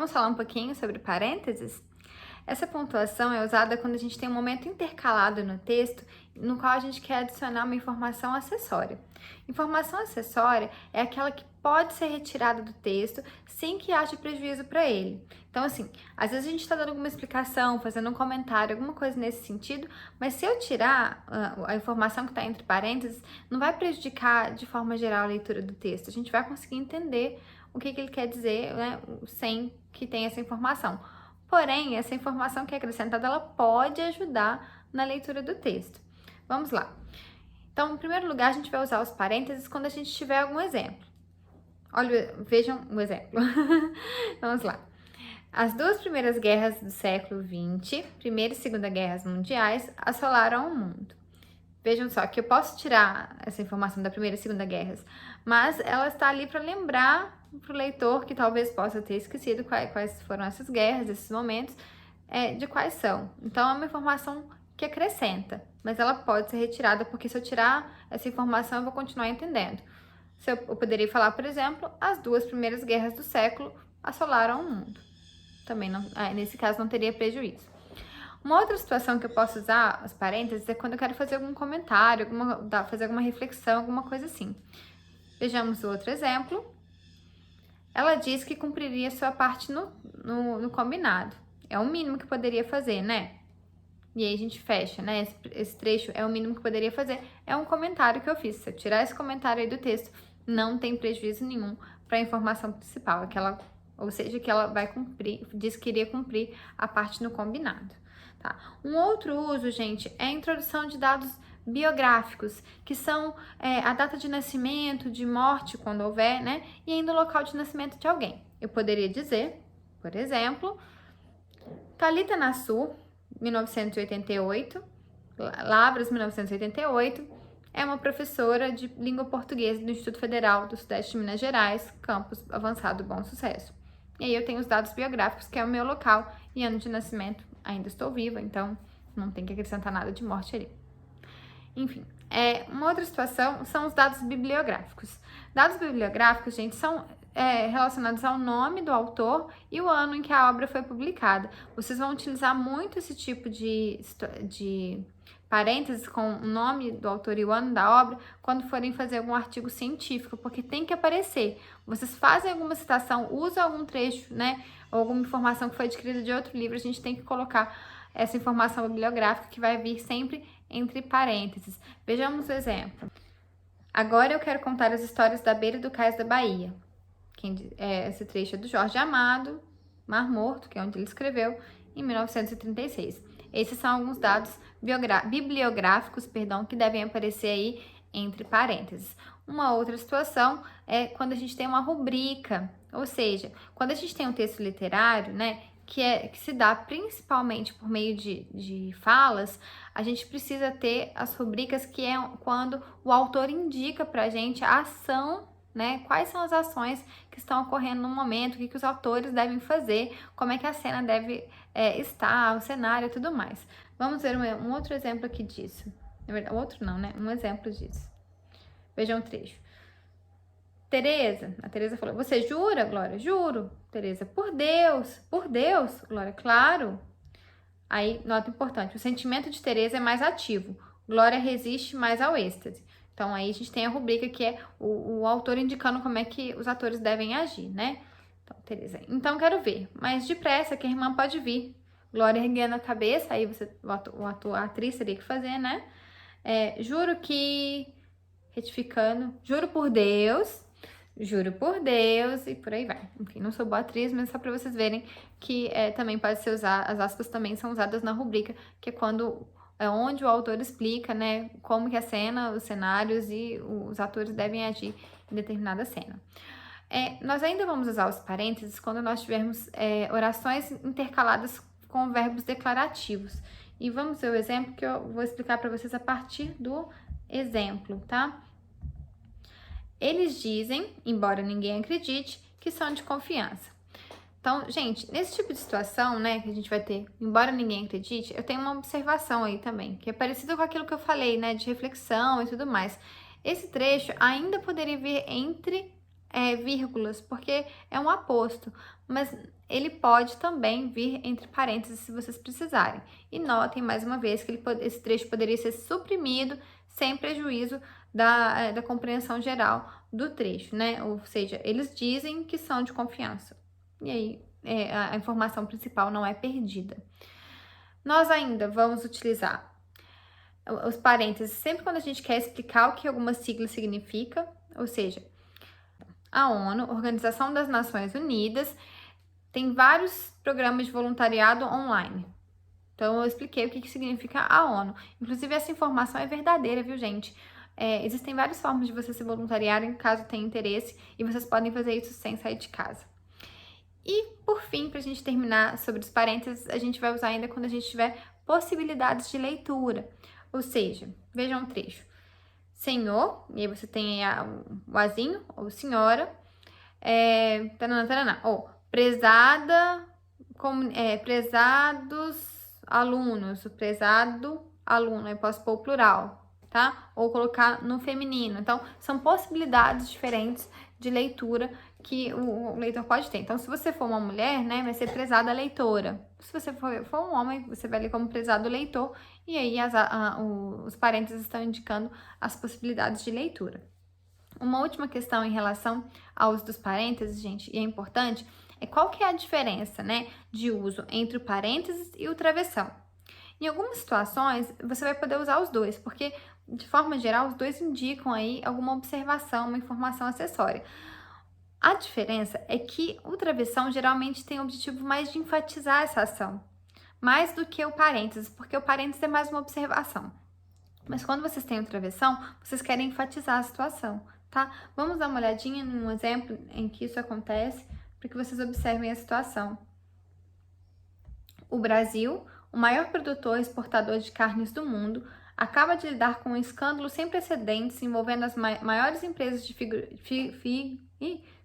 Vamos falar um pouquinho sobre parênteses? Essa pontuação é usada quando a gente tem um momento intercalado no texto no qual a gente quer adicionar uma informação acessória. Informação acessória é aquela que pode ser retirada do texto sem que haja prejuízo para ele. Então, assim, às vezes a gente está dando alguma explicação, fazendo um comentário, alguma coisa nesse sentido, mas se eu tirar a informação que está entre parênteses, não vai prejudicar de forma geral a leitura do texto. A gente vai conseguir entender o que ele quer dizer, né, sem que tenha essa informação. Porém, essa informação que é acrescentada, ela pode ajudar na leitura do texto. Vamos lá. Então, em primeiro lugar, a gente vai usar os parênteses quando a gente tiver algum exemplo. Olha, vejam o exemplo. Vamos lá. As duas primeiras guerras do século XX, Primeira e Segunda Guerras Mundiais, assolaram o mundo. Vejam só que eu posso tirar essa informação da Primeira e Segunda Guerras, mas ela está ali para lembrar para o leitor que talvez possa ter esquecido quais foram essas guerras, esses momentos, de quais são. Então, é uma informação que acrescenta, mas ela pode ser retirada, porque se eu tirar essa informação, eu vou continuar entendendo. Eu poderia falar, por exemplo, as duas primeiras guerras do século assolaram o mundo. Também, não, nesse caso, não teria prejuízo. Uma outra situação que eu posso usar os parênteses é quando eu quero fazer algum comentário, fazer alguma reflexão, alguma coisa assim. Vejamos o outro exemplo. Ela diz que cumpriria sua parte no combinado. É o mínimo que poderia fazer, né? E aí a gente fecha, né? Esse trecho é o mínimo que poderia fazer. É um comentário que eu fiz. Se eu tirar esse comentário aí do texto, não tem prejuízo nenhum para a informação principal. Ou seja, que ela vai cumprir, diz que iria cumprir a parte no combinado. Tá? Um outro uso, gente, é a introdução de dados biográficos, que são a data de nascimento, de morte, quando houver, né? E ainda o local de nascimento de alguém. Eu poderia dizer, por exemplo, Thalita Nassur, 1988, Lavras, 1988, é uma professora de língua portuguesa do Instituto Federal do Sudeste de Minas Gerais, campus avançado Bom Sucesso. E aí eu tenho os dados biográficos, que é o meu local e ano de nascimento. Ainda estou viva, então não tem que acrescentar nada de morte ali. Enfim, uma outra situação são os dados bibliográficos. Dados bibliográficos, gente, são relacionados ao nome do autor e o ano em que a obra foi publicada. Vocês vão utilizar muito esse tipo de parênteses com o nome do autor e o ano da obra quando forem fazer algum artigo científico, porque tem que aparecer. Vocês fazem alguma citação, usam algum trecho, né, ou alguma informação que foi adquirida de outro livro, a gente tem que colocar essa informação bibliográfica que vai vir sempre entre parênteses. Vejamos o exemplo. Agora eu quero contar as histórias da beira do cais da Bahia. Esse trecho é do Jorge Amado, Mar Morto, que é onde ele escreveu, em 1936. Esses são alguns dados bibliográficos, que devem aparecer aí entre parênteses. Uma outra situação é quando a gente tem uma rubrica, ou seja, quando a gente tem um texto literário, né, que se dá principalmente por meio de falas, a gente precisa ter as rubricas, que é quando o autor indica pra gente a ação, né? Quais são as ações que estão ocorrendo no momento, o que os autores devem fazer, como é que a cena deve estar, o cenário e tudo mais. Vamos ver um outro exemplo aqui disso. Na verdade, outro não, né? Um exemplo disso. Vejam o trecho. A Tereza falou, você jura, Glória? Juro. Tereza, por Deus, Glória, claro. Aí, nota importante, o sentimento de Tereza é mais ativo, Glória resiste mais ao êxtase. Então, aí a gente tem a rubrica que é o autor indicando como é que os atores devem agir, né? Então, Tereza, então quero ver, mas depressa que a irmã pode vir. Glória erguendo a cabeça, aí a atriz teria que fazer, né? Juro que, retificando, juro por Deus, e por aí vai. Enfim, não sou boa atriz, mas só para vocês verem que também pode ser usado, as aspas também são usadas na rubrica, que é quando onde o autor explica, né, como que a cena, os cenários e os atores devem agir em determinada cena. Nós ainda vamos usar os parênteses quando nós tivermos orações intercaladas com verbos declarativos. E vamos ver o exemplo que eu vou explicar para vocês a partir do exemplo, tá? Eles dizem, embora ninguém acredite, que são de confiança. Então, gente, nesse tipo de situação, né, que a gente vai ter, embora ninguém acredite, eu tenho uma observação aí também, que é parecido com aquilo que eu falei, né, de reflexão e tudo mais. Esse trecho ainda poderia vir entre vírgulas, porque é um aposto, mas ele pode também vir entre parênteses se vocês precisarem. E notem mais uma vez que esse trecho poderia ser suprimido sem prejuízo da compreensão geral do trecho, né? Ou seja, eles dizem que são de confiança. E aí a informação principal não é perdida. Nós ainda vamos utilizar os parênteses sempre quando a gente quer explicar o que alguma sigla significa, ou seja, a ONU, Organização das Nações Unidas, tem vários programas de voluntariado online. Então, eu expliquei o que significa a ONU. Inclusive, essa informação é verdadeira, viu, gente? Existem várias formas de vocês se voluntariarem, caso tenha interesse, e vocês podem fazer isso sem sair de casa. E, por fim, para a gente terminar sobre os parênteses, a gente vai usar ainda quando a gente tiver possibilidades de leitura. Ou seja, vejam um trecho. Senhor, e aí você tem o azinho, ou senhora, ou prezada, prezados alunos, o prezado aluno, eu posso pôr o plural, tá? Ou colocar no feminino. Então, são possibilidades diferentes de leitura que o leitor pode ter. Então, se você for uma mulher, né, vai ser prezada leitora. Se você for um homem, você vai ler como prezado leitor, e aí os parênteses estão indicando as possibilidades de leitura. Uma última questão em relação ao uso dos parênteses, gente, e é importante, é qual que é a diferença, né, de uso entre o parênteses e o travessão. Em algumas situações, você vai poder usar os dois, porque, de forma geral, os dois indicam aí alguma observação, uma informação acessória. A diferença é que o travessão geralmente tem o objetivo mais de enfatizar essa ação, mais do que o parênteses, porque o parênteses é mais uma observação. Mas quando vocês têm o travessão, vocês querem enfatizar a situação, tá? Vamos dar uma olhadinha num exemplo em que isso acontece, para que vocês observem a situação. O Brasil, o maior produtor e exportador de carnes do mundo, acaba de lidar com um escândalo sem precedentes envolvendo as maiores empresas de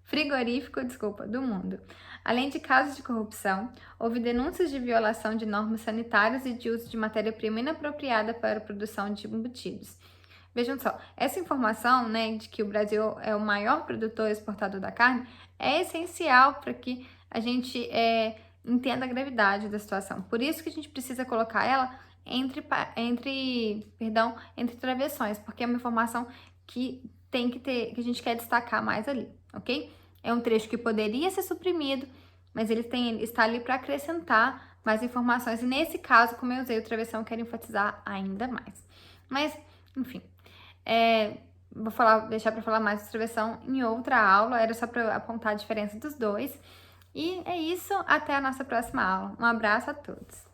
frigorífico do mundo. Além de casos de corrupção, houve denúncias de violação de normas sanitárias e de uso de matéria-prima inapropriada para a produção de embutidos. Vejam só, essa informação, né, de que o Brasil é o maior produtor e exportador da carne é essencial para que a gente entenda a gravidade da situação. Por isso que a gente precisa colocar ela entre travessões, porque é uma informação que tem que ter, que a gente quer destacar mais ali, ok? É um trecho que poderia ser suprimido, mas ele está ali para acrescentar mais informações. E nesse caso, como eu usei o travessão, eu quero enfatizar ainda mais. Mas, enfim, deixar para falar mais do travessão em outra aula, era só para apontar a diferença dos dois. E é isso, até a nossa próxima aula. Um abraço a todos!